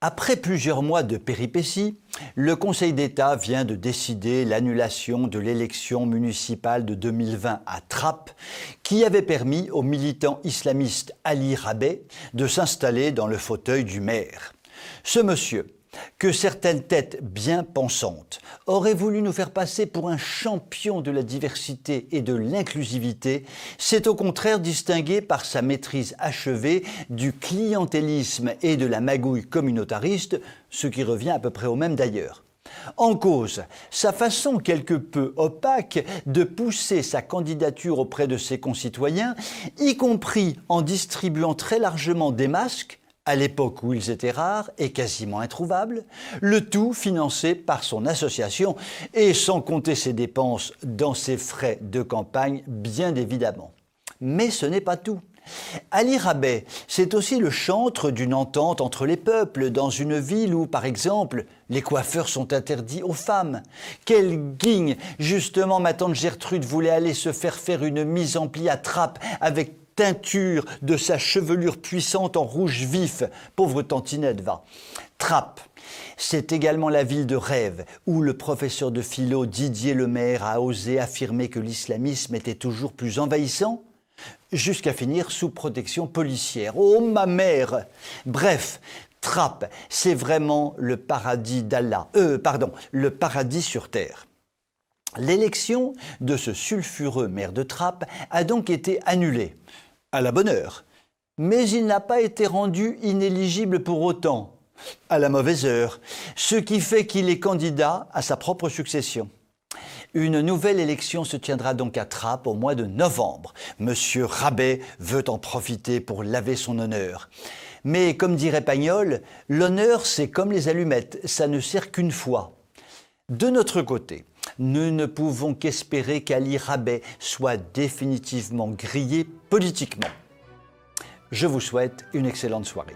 Après plusieurs mois de péripéties, le Conseil d'État vient de décider l'annulation de l'élection municipale de 2020 à Trappes, qui avait permis au militant islamiste Ali Rabeh de s'installer dans le fauteuil du maire. Ce monsieur, que certaines têtes bien pensantes auraient voulu nous faire passer pour un champion de la diversité et de l'inclusivité, s'est au contraire distingué par sa maîtrise achevée du clientélisme et de la magouille communautariste, ce qui revient à peu près au même d'ailleurs. En cause, sa façon quelque peu opaque de pousser sa candidature auprès de ses concitoyens, y compris en distribuant très largement des masques, à l'époque où ils étaient rares et quasiment introuvables, le tout financé par son association et sans compter ses dépenses dans ses frais de campagne, bien évidemment. Mais ce n'est pas tout. Ali Rabeh, c'est aussi le chantre d'une entente entre les peuples dans une ville où, par exemple, les coiffeurs sont interdits aux femmes. Quelle guigne! Justement, ma tante Gertrude voulait aller se faire une mise en pli à Trappes avec teinture de sa chevelure puissante en rouge vif. Pauvre tantinette, va. Trappes, c'est également la ville de rêve où le professeur de philo Didier Lemaire a osé affirmer que l'islamisme était toujours plus envahissant, jusqu'à finir sous protection policière. Oh ma mère! Bref, Trappes, c'est vraiment le paradis d'Allah. Le paradis sur terre. L'élection de ce sulfureux maire de Trappes a donc été annulée. À la bonne heure. Mais il n'a pas été rendu inéligible pour autant, à la mauvaise heure, ce qui fait qu'il est candidat à sa propre succession. Une nouvelle élection se tiendra donc à Trappes au mois de novembre. Monsieur Rabeh veut en profiter pour laver son honneur. Mais comme dirait Pagnol, l'honneur c'est comme les allumettes, ça ne sert qu'une fois. De notre côté, nous ne pouvons qu'espérer qu'Ali Rabeh soit définitivement grillé politiquement. Je vous souhaite une excellente soirée.